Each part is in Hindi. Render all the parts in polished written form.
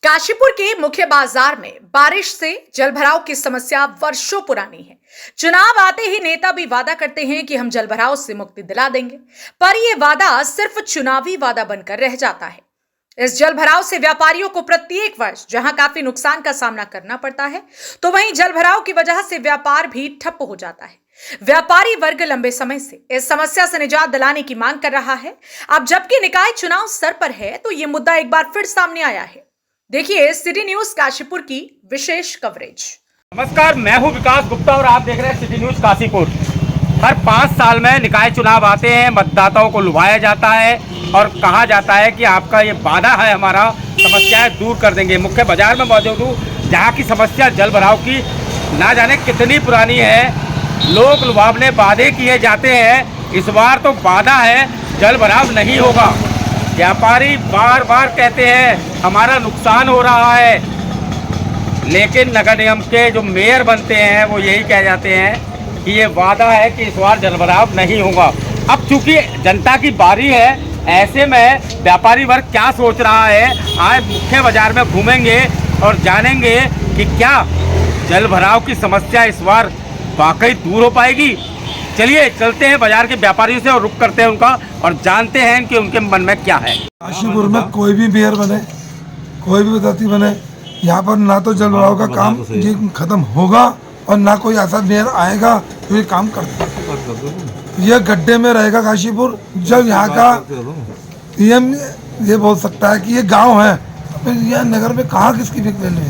काशीपुर के मुख्य बाजार में बारिश से जलभराव की समस्या वर्षों पुरानी है। चुनाव आते ही नेता भी वादा करते हैं कि हम जलभराव से मुक्ति दिला देंगे, पर यह वादा सिर्फ चुनावी वादा बनकर रह जाता है। इस जलभराव से व्यापारियों को प्रत्येक वर्ष जहां काफी नुकसान का सामना करना पड़ता है, तो वहीं जलभराव की वजह से व्यापार भी ठप हो जाता है। व्यापारी वर्ग लंबे समय से इस समस्या से निजात दिलाने की मांग कर रहा है। अब जबकि निकाय चुनाव सर पर है, तो ये मुद्दा एक बार फिर सामने आया है। देखिए सिटी न्यूज काशीपुर की विशेष कवरेज। नमस्कार, मैं हूं विकास गुप्ता और आप देख रहे हैं सिटी न्यूज काशीपुर। हर 5 साल में निकाय चुनाव आते हैं, मतदाताओं को लुभाया जाता है और कहा जाता है कि आपका ये वादा है, हमारा समस्याएं दूर कर देंगे। मुख्य बाजार में मौजूद हूँ, जहाँ की समस्या जलभराव की ना जाने कितनी पुरानी है। लोग लुभावने वादे किए जाते हैं, इस बार तो वादा है जलभराव नहीं होगा। व्यापारी बार बार कहते हैं हमारा नुकसान हो रहा है, लेकिन नगर निगम के जो मेयर बनते हैं वो यही कह जाते हैं कि ये वादा है कि इस बार जलभराव नहीं होगा। अब चूंकि जनता की बारी है, ऐसे में व्यापारी वर्ग क्या सोच रहा है, आज मुख्य बाजार में घूमेंगे और जानेंगे कि क्या जलभराव की समस्या इस बार वाकई दूर हो पाएगी। चलिए चलते हैं बाजार के व्यापारियों से और रुक करते हैं उनका और जानते हैं कि उनके मन में क्या है। काशीपुर में कोई भी मेयर बने, कोई भी पदाधिकारी बने, यहाँ पर ना तो जलभराव का काम जी खत्म होगा और ना कोई ऐसा मेयर आएगा जो ये काम कर दे। ये गड्ढे में रहेगा काशीपुर। जब यहाँ का पीएम ये बोल सकता है कि ये गांव है, तो यह नगर में कहाँ किसकी बिक वैल्यू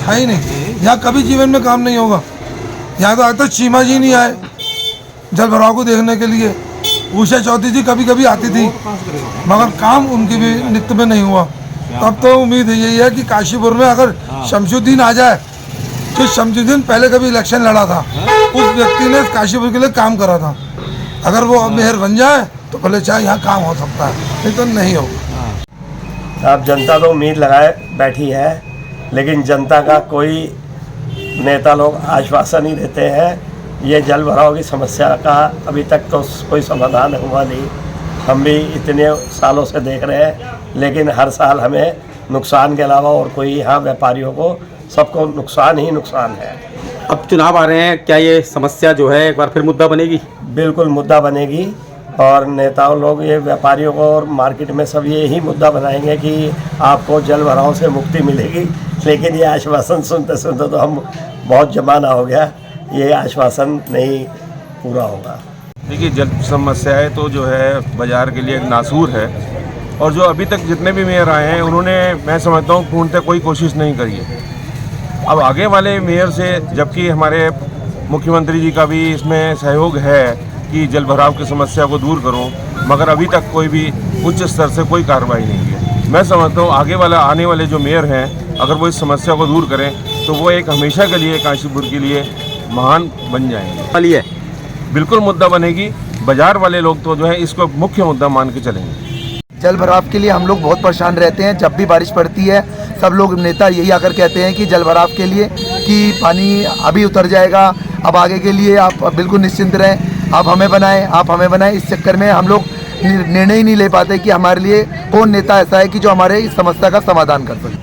है ही नहीं। यहाँ कभी जीवन में काम नहीं होगा। यहाँ तो आज तक चीमा जी नहीं आए जलभराव को देखने के लिए। उषा चौधरी जी कभी कभी आती थी, मगर काम उनकी भी नित्य में नहीं हुआ। तब तो उम्मीद यही है कि काशीपुर में अगर शमशुद्दीन आ जाए, जो शमशुद्दीन पहले कभी इलेक्शन लड़ा था, उस व्यक्ति ने काशीपुर के लिए काम करा था। अगर वो मेयर बन जाए तो भले चाहे यहाँ काम हो सकता है, नहीं तो नहीं होगा। अब जनता तो उम्मीद लगाए बैठी है, लेकिन जनता का कोई नेता लोग आश्वासन ही देते हैं। ये जलभराव की समस्या का अभी तक तो कोई समाधान हुआ नहीं। हम भी इतने सालों से देख रहे हैं, लेकिन हर साल हमें नुकसान के अलावा और कोई यहाँ व्यापारियों को सबको नुकसान ही नुकसान है। अब चुनाव आ रहे हैं, क्या ये समस्या जो है एक बार फिर मुद्दा बनेगी? बिल्कुल मुद्दा बनेगी और नेताओं लोग ये व्यापारियों को और मार्केट में सब यही मुद्दा बनाएंगे कि आपको जलभराव से मुक्ति मिलेगी। लेकिन ये आश्वासन सुनते सुनते तो हम बहुत जमाना हो गया, ये आश्वासन नहीं पूरा होगा। देखिए, जल समस्याएं तो जो है बाज़ार के लिए एक नासूर है और जो अभी तक जितने भी मेयर आए हैं उन्होंने, मैं समझता हूँ, पूर्णतः कोई कोशिश नहीं करी है। अब आगे वाले मेयर से, जबकि हमारे मुख्यमंत्री जी का भी इसमें सहयोग है कि जलभराव की समस्या को दूर करो, मगर अभी तक कोई भी उच्च स्तर से कोई कार्रवाई नहीं है। मैं समझता हूँ आने वाले जो मेयर हैं, अगर वो इस समस्या को दूर करें तो वो एक हमेशा के लिए काशीपुर के लिए महान बन जाएंगे। चलिए, बिल्कुल मुद्दा बनेगी। बाजार वाले लोग तो जो है इसको मुख्य मुद्दा मान के चलेंगे। जलभराव के लिए हम लोग बहुत परेशान रहते हैं। जब भी बारिश पड़ती है, सब लोग नेता यही आकर कहते हैं कि जलभराव के लिए कि पानी अभी उतर जाएगा, अब आगे के लिए आप बिल्कुल निश्चिंत रहें, आप हमें बनाएं। इस चक्कर में हम लोग निर्णय ही नहीं ले पाते कि हमारे लिए कौन नेता ऐसा है कि जो हमारे इस समस्या का समाधान कर सके।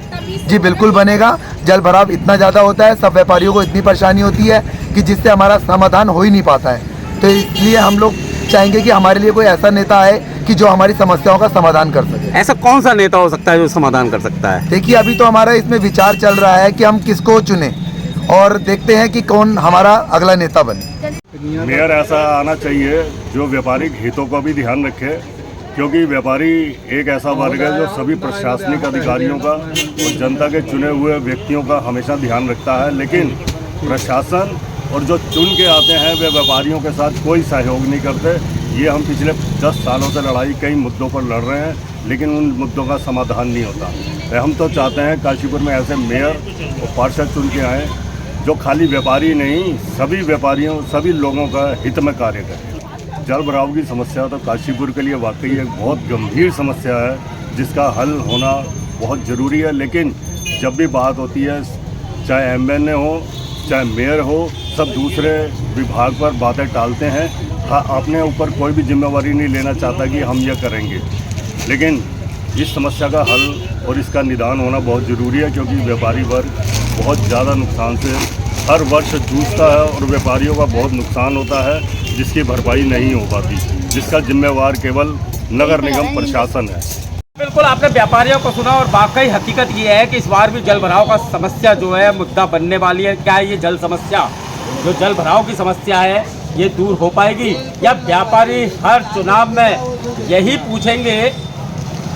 जी बिल्कुल बनेगा। जलभराव इतना ज़्यादा होता है, सब व्यापारियों को इतनी परेशानी होती है कि जिससे हमारा समाधान हो ही नहीं पाता है। तो इसलिए हम लोग चाहेंगे कि हमारे लिए कोई ऐसा नेता आए कि जो हमारी समस्याओं का समाधान कर सके। ऐसा कौन सा नेता हो सकता है जो समाधान कर सकता है? देखिए, अभी तो हमारा इसमें विचार चल रहा है कि हम किसको चुने और देखते हैं कि कौन हमारा अगला नेता बने। मेयर ऐसा आना चाहिए जो व्यापारिक हितों का भी ध्यान रखे, क्योंकि व्यापारी एक ऐसा वर्ग है जो सभी प्रशासनिक अधिकारियों का और जनता के चुने हुए व्यक्तियों का हमेशा ध्यान रखता है। लेकिन प्रशासन और जो चुन के आते हैं वे व्यापारियों के साथ कोई सहयोग नहीं करते। ये हम पिछले 10 सालों से लड़ाई कई मुद्दों पर लड़ रहे हैं, लेकिन उन मुद्दों का समाधान नहीं होता। हम तो चाहते हैं काशीपुर में ऐसे मेयर और पार्षद चुन के आएँ जो खाली व्यापारी नहीं, सभी व्यापारियों, सभी लोगों का हित में कार्य करें। जलभराव की समस्या तो काशीपुर के लिए वाकई एक बहुत गंभीर समस्या है, जिसका हल होना बहुत ज़रूरी है। लेकिन जब भी बात होती है, चाहे एमएलए हो, चाहे मेयर हो, सब दूसरे विभाग पर बातें टालते हैं। अपने ऊपर कोई भी जिम्मेवारी नहीं लेना चाहता कि हम ये करेंगे। लेकिन इस समस्या का हल और इसका निदान होना बहुत ज़रूरी है, क्योंकि व्यापारी वर्ग बहुत ज़्यादा नुकसान से हर वर्ष जूझता है और व्यापारियों का बहुत नुकसान होता है जिसकी भरपाई नहीं हो पाती, जिसका जिम्मेवार केवल नगर निगम प्रशासन है। बिल्कुल, आपने व्यापारियों को सुना और वाकई हकीकत ये है कि इस बार भी जल भराव का समस्या जो है मुद्दा बनने वाली है। क्या ये जल समस्या, जो जल भराव की समस्या है, ये दूर हो पाएगी, या व्यापारी हर चुनाव में यही पूछेंगे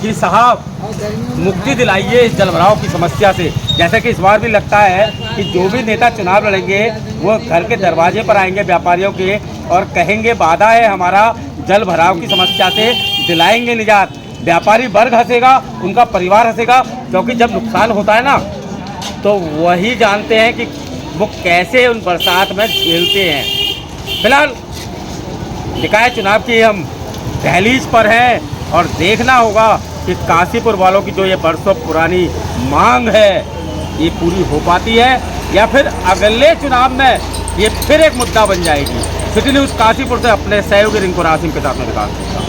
कि साहब मुक्ति दिलाइए इस जल भराव की समस्या से? जैसे कि इस बार भी लगता है कि जो भी नेता चुनाव लड़ेंगे वो घर के दरवाजे पर आएंगे व्यापारियों के और कहेंगे वादा है हमारा, जल भराव की समस्या से दिलाएंगे निजात। व्यापारी वर्ग हंसेगा, उनका परिवार हंसेगा, क्योंकि जब नुकसान होता है ना तो वही जानते हैं कि वो कैसे उन बरसात में झेलते हैं। फिलहाल निकाय चुनाव की हम दहलीज पर हैं और देखना होगा कि काशीपुर वालों की जो ये बरसों पुरानी मांग है ये पूरी हो पाती है या फिर अगले चुनाव में ये फिर एक मुद्दा बन जाएगी। सिटी न्यूज़ काशीपुर से अपने सहयोगी रिंकू रासिम के साथ में विकास।